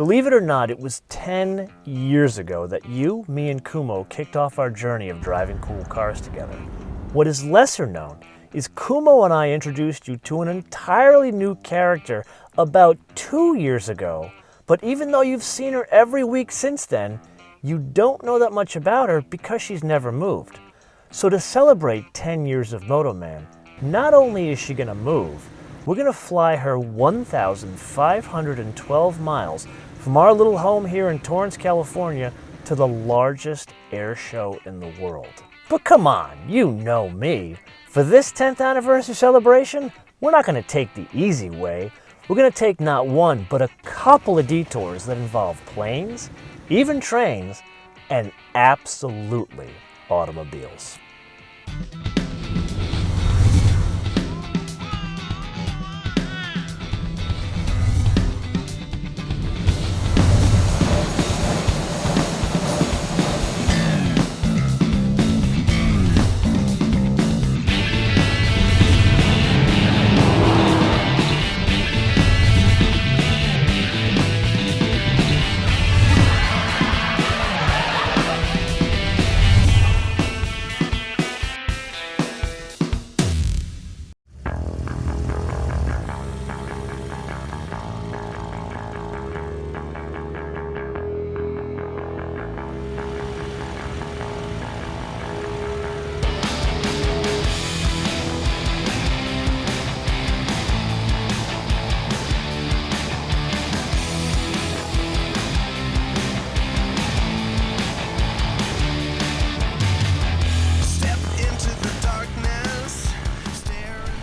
Believe it or not, it was 10 years ago that you, me, and Kumo kicked off our journey of driving cool cars together. What is lesser known is Kumo and I introduced you to an entirely new character about 2 years ago, but even though you've seen her every week since then, you don't know that much about her because she's never moved. So to celebrate 10 years of MotoMan, not only is she going to move, we're going to fly her 1,512 miles from our little home here in Torrance, California, to the largest air show in the world. But come on, you know me. For this 10th anniversary celebration, we're not going to take the easy way. We're going to take not one, but a couple of detours that involve planes, even trains, and absolutely automobiles.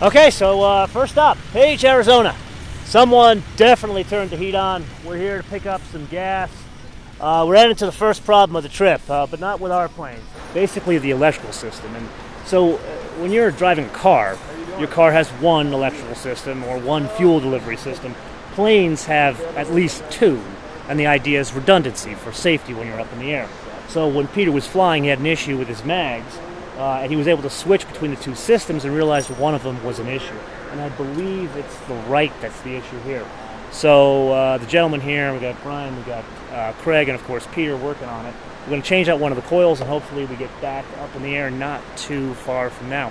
Okay, so first up, Page, Arizona. Someone definitely turned the heat on. We're here to pick up some gas. We're heading to the first problem of the trip, but not with our planes. Basically the electrical system. And so when you're driving a car, your car has one electrical system or one fuel delivery system. Planes have at least two, and the idea is redundancy for safety when you're up in the air. So when Peter was flying, he had an issue with his mags. And he was able to switch between the two systems and realized one of them was an issue. And I believe it's the right that's the issue here. So the gentleman here, we got Brian, we got Craig, and of course Peter working on it. We're going to change out one of the coils and hopefully we get back up in the air not too far from now.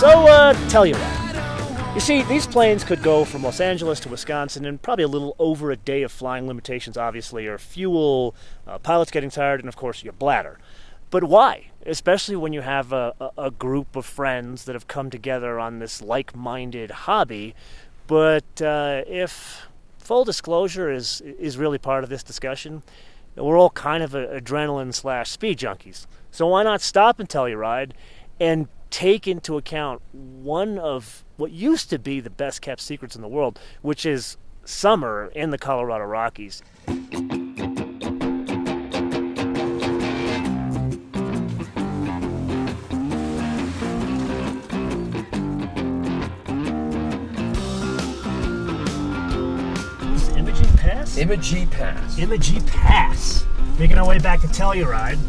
So, Telluride. You see, these planes could go from Los Angeles to Wisconsin in probably a little over a day of flying. Limitations, obviously, are fuel, pilots getting tired, and of course your bladder. But why? Especially when you have a group of friends that have come together on this like-minded hobby. But if full disclosure is really part of this discussion, we're all kind of adrenaline/speed junkies. So why not stop in Telluride and take into account one of what used to be the best kept secrets in the world, which is summer in the Colorado Rockies. Imogee Pass. Making our way back to Telluride.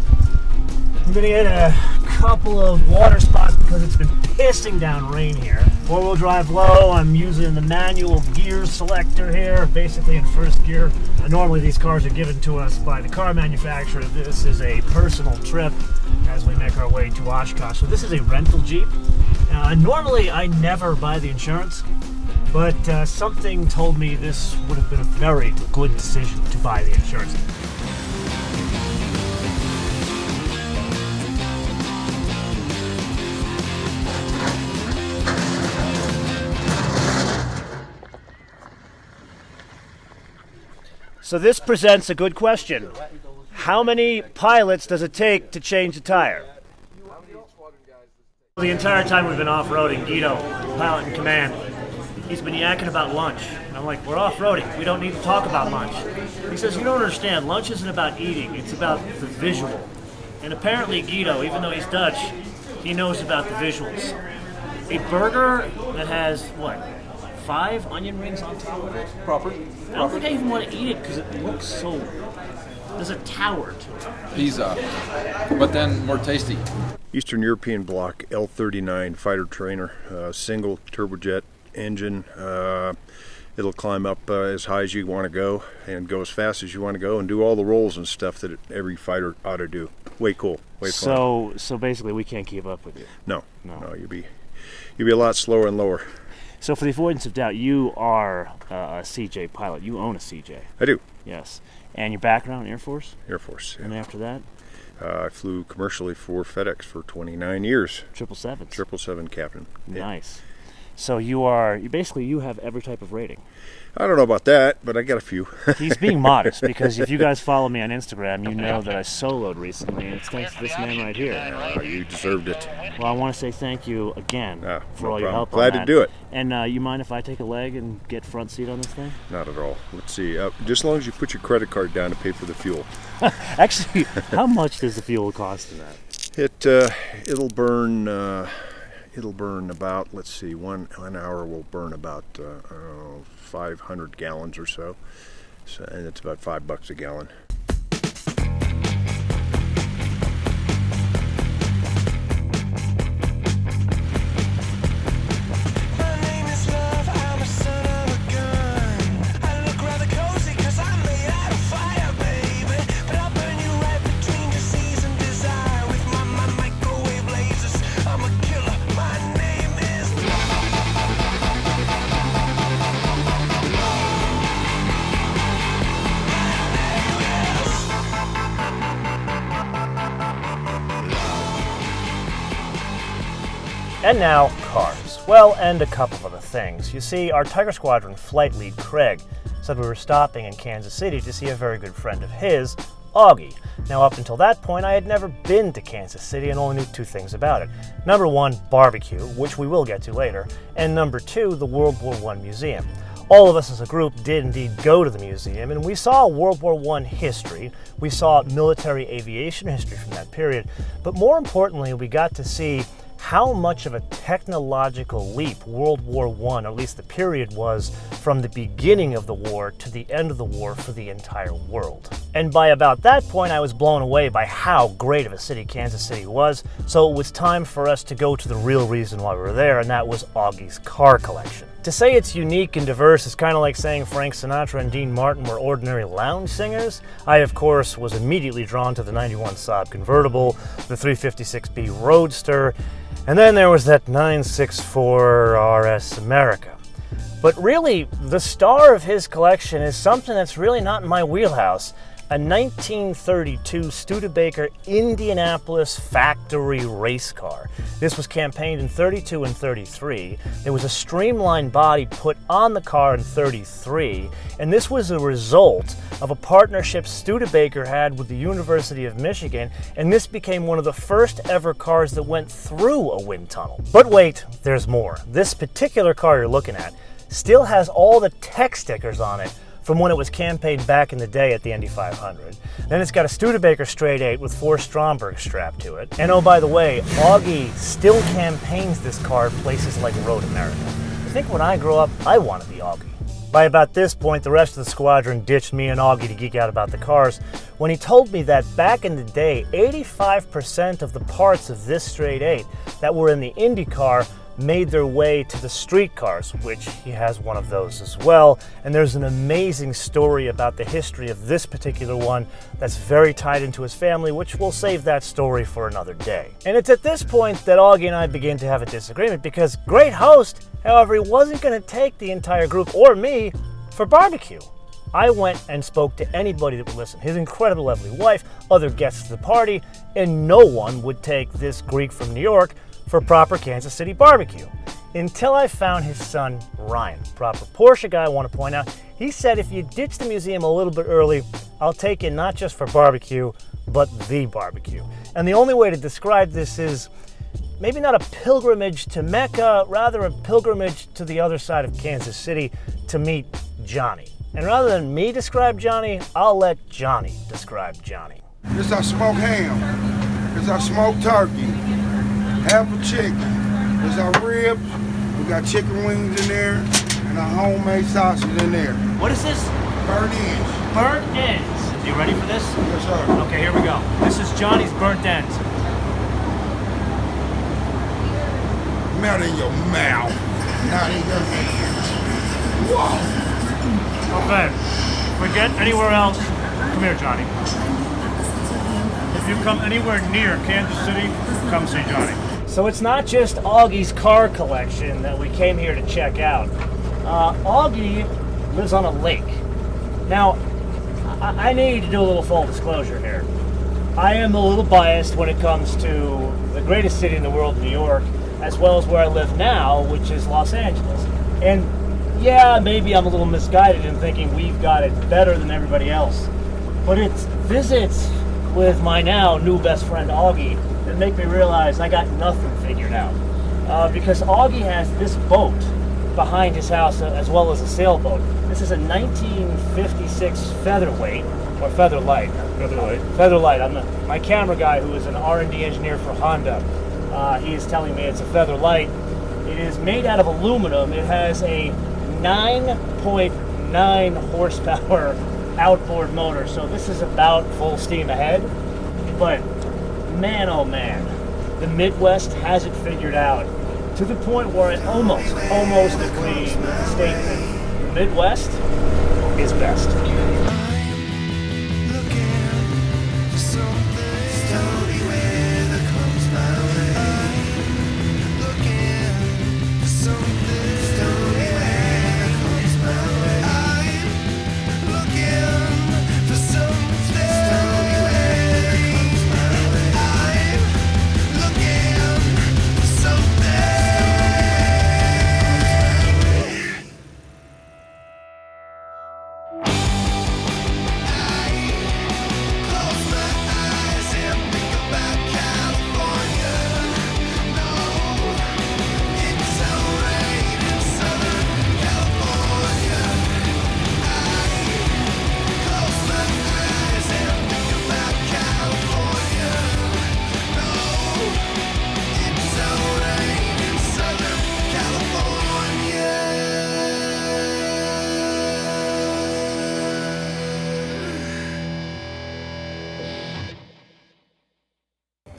We're going to get a couple of water spots because it's been pissing down rain here. Four-wheel drive low. I'm using the manual gear selector here, basically in first gear. Normally these cars are given to us by the car manufacturer. This is a personal trip as we make our way to Oshkosh. So this is a rental Jeep. Normally I never buy the insurance, but something told me this would have been a very good decision to buy the insurance. So this presents a good question. How many pilots does it take to change a tire? The entire time we've been off-roading, Guido, pilot in command, he's been yakking about lunch. And I'm like, we're off-roading. We don't need to talk about lunch. He says, you don't understand. Lunch isn't about eating. It's about the visual. And apparently Guido, even though he's Dutch, he knows about the visuals. A burger that has, what, 5 onion rings on top of it? Proper. I don't think I even want to eat it because it looks so... There's a tower to it. Pizza, but then more tasty. Eastern European Block L39 fighter trainer, single turbojet engine. It'll climb up as high as you want to go and go as fast as you want to go and do all the rolls and stuff that every fighter ought to do. Way cool, way fun. So basically we can't keep up with you. No, you'll be a lot slower and lower. So for the avoidance of doubt, you are a CJ pilot. You own a CJ. I do. Yes. And your background, Air Force? Air Force, yeah. And after that? I flew commercially for FedEx for 29 years. 777s? 777 captain. Yeah. Nice. So you have every type of rating. I don't know about that, but I got a few. He's being modest, because if you guys follow me on Instagram, you know that I soloed recently, and it's thanks to this man right here. You deserved it. Well, I want to say thank you again for all your help. Glad on to do it. And you mind if I take a leg and get front seat on this thing? Not at all. Let's see. Just as long as you put your credit card down to pay for the fuel. Actually, how much does the fuel cost in that? It'll burn. It'll burn about, let's see, one hour will burn about 500 gallons or so, and it's about $5 a gallon. And now, cars. Well, and a couple of other things. You see, our Tiger Squadron flight lead, Craig, said we were stopping in Kansas City to see a very good friend of his, Augie. Now, up until that point, I had never been to Kansas City and only knew 2 things about it. Number 1, barbecue, which we will get to later, and number 2, the World War I Museum. All of us as a group did indeed go to the museum, and we saw World War I history, we saw military aviation history from that period, but more importantly, we got to see how much of a technological leap World War I, or at least the period, was from the beginning of the war to the end of the war for the entire world. And by about that point, I was blown away by how great of a city Kansas City was, so it was time for us to go to the real reason why we were there, and that was Augie's car collection. To say it's unique and diverse is kind of like saying Frank Sinatra and Dean Martin were ordinary lounge singers. I, of course, was immediately drawn to the 91 Saab convertible, the 356B Roadster, and then there was that 964 RS America. But really, the star of his collection is something that's really not in my wheelhouse. A 1932 Studebaker Indianapolis factory race car. This was campaigned in 32 and 33. There was a streamlined body put on the car in 33, and this was a result of a partnership Studebaker had with the University of Michigan, and this became one of the first ever cars that went through a wind tunnel. But wait, there's more. This particular car you're looking at still has all the tech stickers on it from when it was campaigned back in the day at the Indy 500. Then it's got a Studebaker straight 8 with 4 Strombergs strapped to it. And oh, by the way, Augie still campaigns this car at places like Road America. I think when I grow up, I want to be Augie. By about this point, the rest of the squadron ditched me and Augie to geek out about the cars when he told me that back in the day, 85% of the parts of this straight 8 that were in the Indy car made their way to the street cars, which he has one of those as well. And there's an amazing story about the history of this particular one that's very tied into his family, which we'll save that story for another day. And it's at this point that Augie and I begin to have a disagreement, because great host, however, he wasn't going to take the entire group or me for barbecue. I went and spoke to anybody that would listen. His incredibly lovely wife, other guests at the party, and no one would take this Greek from New York for proper Kansas City barbecue. until I found his son, Ryan. Proper Porsche guy, I want to point out. He said if you ditch the museum a little bit early, I'll take you not just for barbecue, but the barbecue. And the only way to describe this is maybe not a pilgrimage to Mecca, rather a pilgrimage to the other side of Kansas City to meet Johnny. And rather than me describe Johnny, I'll let Johnny describe Johnny. This is our smoked ham. This is our smoked turkey. Half a chicken. This is our ribs. We got chicken wings in there and our homemade sausage in there. What is this? Burnt ends. Burnt ends. Are you ready for this? Yes, sir. Okay, here we go. This is Johnny's burnt ends. Melt in your mouth, not in your hand. Whoa! Okay, forget anywhere else. Come here, Johnny. If you come anywhere near Kansas City, come see Johnny. So it's not just Augie's car collection that we came here to check out. Augie lives on a lake. Now, I need to do a little full disclosure here. I am a little biased when it comes to the greatest city in the world, New York, as well as where I live now, which is Los Angeles. And yeah, maybe I'm a little misguided in thinking we've got it better than everybody else. But it's visits with my now new best friend Augie that make me realize I got nothing figured out. Because Augie has this boat behind his house as well as a sailboat. This is a 1956 featherweight, or featherlight. Featherlight. My camera guy, who is an R&D engineer for Honda, he is telling me it's a featherlight. It is made out of aluminum. It has a 9.9 horsepower outboard motor, so this is about full steam ahead. But man, oh man, the Midwest has it figured out to the point where it almost agree with the statement: the Midwest is best.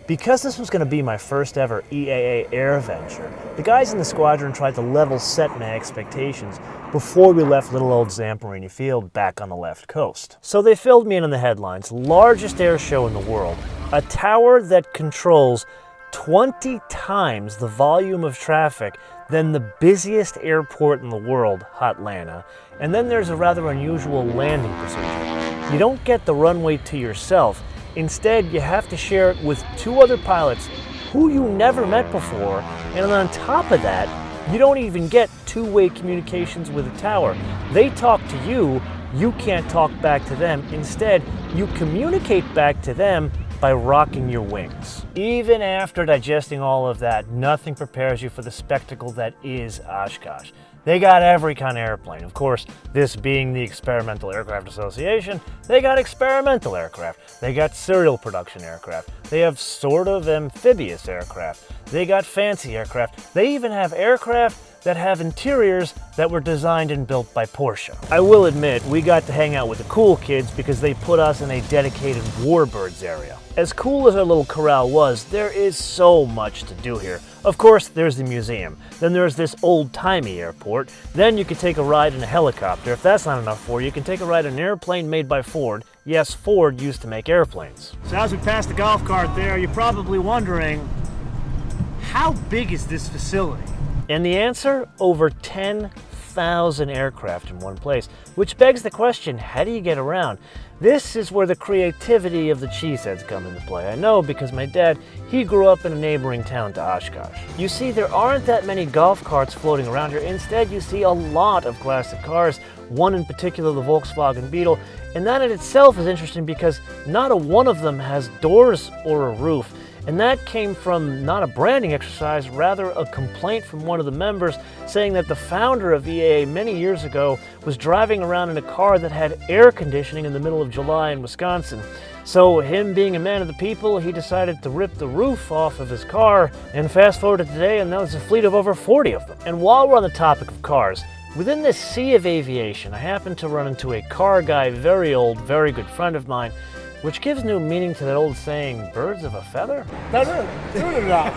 Because this was going to be my first ever EAA AirVenture, the guys in the squadron tried to level set my expectations before we left little old Zamperini Field back on the left coast. So they filled me in on the headlines: largest air show in the world, a tower that controls 20 times the volume of traffic than the busiest airport in the world, Hotlanta. And then there's a rather unusual landing procedure. You don't get the runway to yourself. Instead, you have to share it with two other pilots who you never met before, and on top of that, you don't even get two-way communications with the tower. They talk to you, you can't talk back to them. Instead, you communicate back to them by rocking your wings. Even after digesting all of that, nothing prepares you for the spectacle that is Oshkosh. They got every kind of airplane. Of course, this being the Experimental Aircraft Association, they got experimental aircraft. They got serial production aircraft. They have sort of amphibious aircraft. They got fancy aircraft. They even have aircraft that have interiors that were designed and built by Porsche. I will admit, we got to hang out with the cool kids because they put us in a dedicated Warbirds area. As cool as our little corral was, there is so much to do here. Of course, there's the museum. Then there's this old-timey airport. Then you can take a ride in a helicopter. If that's not enough for you, you can take a ride in an airplane made by Ford. Yes, Ford used to make airplanes. So as we pass the golf cart there, you're probably wondering, how big is this facility? And the answer, over 10 2,000 aircraft in one place, which begs the question, how do you get around? This is where the creativity of the cheeseheads come into play. I know because my dad, he grew up in a neighboring town to Oshkosh. You see, there aren't that many golf carts floating around here. Instead, you see a lot of classic cars, one in particular, the Volkswagen Beetle, and that in itself is interesting because not a one of them has doors or a roof. And that came from not a branding exercise, rather a complaint from one of the members saying that the founder of EAA many years ago was driving around in a car that had air conditioning in the middle of July in Wisconsin. So him being a man of the people, he decided to rip the roof off of his car, and fast forward to today and now there's a fleet of over 40 of them. And while we're on the topic of cars, within this sea of aviation, I happened to run into a car guy, very old, very good friend of mine, which gives new meaning to that old saying, birds of a feather? You're not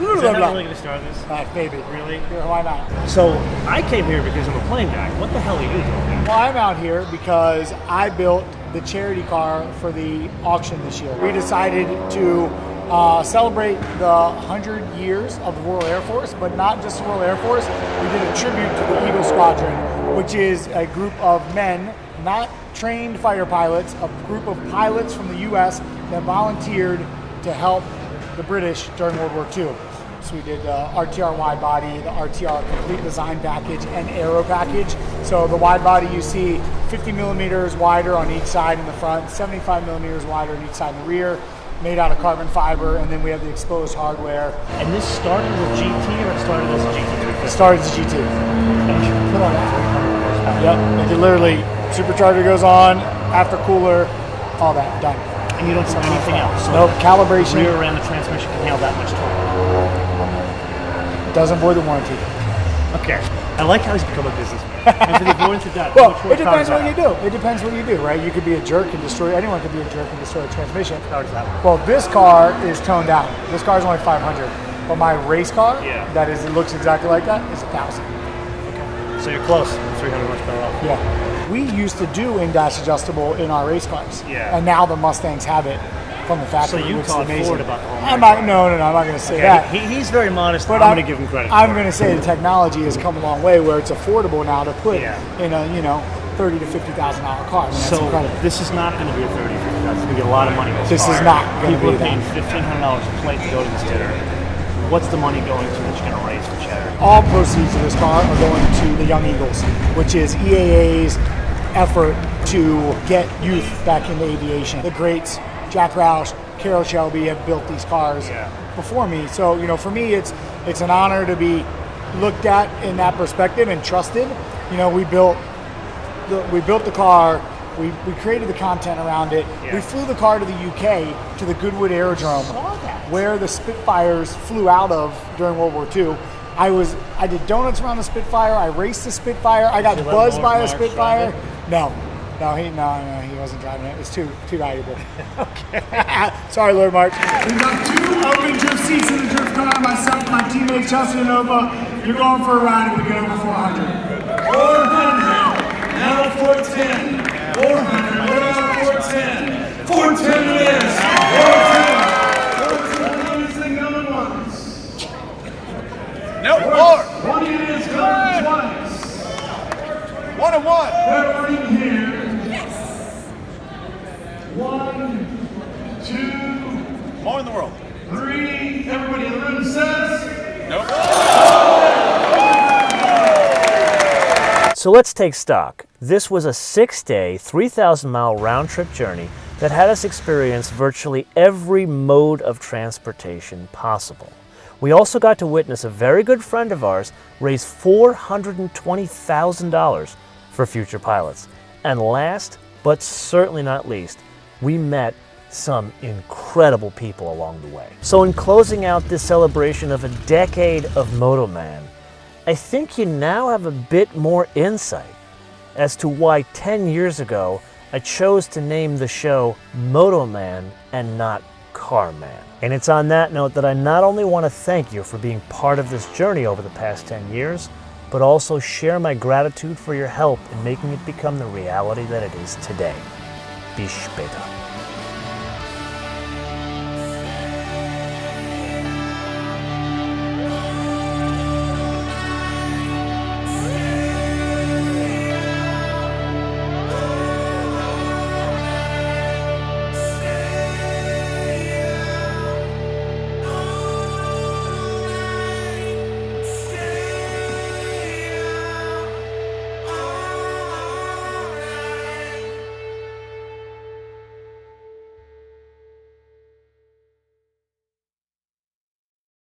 Is that not really going to start this? Maybe. Really? Yeah, why not? So, I came here because I'm a plane guy. What the hell are you doing here? Well, I'm out here because I built the charity car for the auction this year. We decided to celebrate the 100 years of the Royal Air Force, but not just the Royal Air Force. We did a tribute to the Tiger Squadron, which is a group of men, not trained fighter pilots, a group of pilots from the U.S. that volunteered to help the British during World War II. So we did the RTR wide body, the RTR complete design package, and aero package. So the wide body you see 50 millimeters wider on each side in the front, 75 millimeters wider on each side in the rear, made out of carbon fiber, and then we have the exposed hardware. And this started as a GT or it started as a GT350? It started as a GT. And you put on that 300 horsepower. Yep, it literally, supercharger goes on, aftercooler, all that, done. And you don't do anything else? So nope, calibration. The rear end of the transmission can handle that much torque? Doesn't void the warranty. Okay. I like how he's become a businessman. And for the avoidance of doubt, well, it depends what you do. It depends what you do, right? You could be a jerk and destroy, anyone could be a jerk and destroy a transmission. How does that work? Well, this car is toned down. This car is only 500. But my race car, it looks exactly like that, is 1,000. Okay. So you're close, 300 horsepower off. Yeah. We used to do in-dash adjustable in our race cars. Yeah. And now the Mustangs have it from the factory. So you taught Ford about the whole I'm not going to say that. He's very modest, but I'm going to give him credit. I'm going to say the technology has come a long way where it's affordable now to put in a, $30,000 to $50,000 car. I mean, so this is not going to be a $30,000 to $50,000. It's going to get a lot of money. This is not going to be that. People are paying $1,500 a plate to go to this dinner. What's the money going to that you're going to raise for charity? All proceeds of this car are going to the Young Eagles, which is EAA's effort to get youth back into aviation. The greats, Jack Roush, Carroll Shelby, have built these cars before me. So, for me, it's an honor to be looked at in that perspective and trusted. We built the car. We created the content around it. Yeah. We flew the car to the UK, to the Goodwood Aerodrome, where the Spitfires flew out of during World War II. I did donuts around the Spitfire. I raced the Spitfire. I got buzzed by a Spitfire. No, he wasn't driving it. It's too valuable. Okay. Sorry, Lord Mark. We've got 2 open drift seats in the drift car. Myself, my teammate Chelsea and Nova. You're going for a ride if we get over 400. 400. Now 410. 400. Now 410. 410 it is. 410 is the going once. No more. 1 it is going twice. 1 and 1. They're right here. Yes. 1, 2. More in the world. 3. Everybody in the room says. Nope. So let's take stock. This was a 6-day, 3,000-mile round-trip journey that had us experience virtually every mode of transportation possible. We also got to witness a very good friend of ours raise $420,000 for future pilots. And last, but certainly not least, we met some incredible people along the way. So in closing out this celebration of a decade of MotoMan, I think you now have a bit more insight as to why 10 years ago I chose to name the show MotoMan and not Carman. And it's on that note that I not only want to thank you for being part of this journey over the past 10 years, but also share my gratitude for your help in making it become the reality that it is today. Bis später.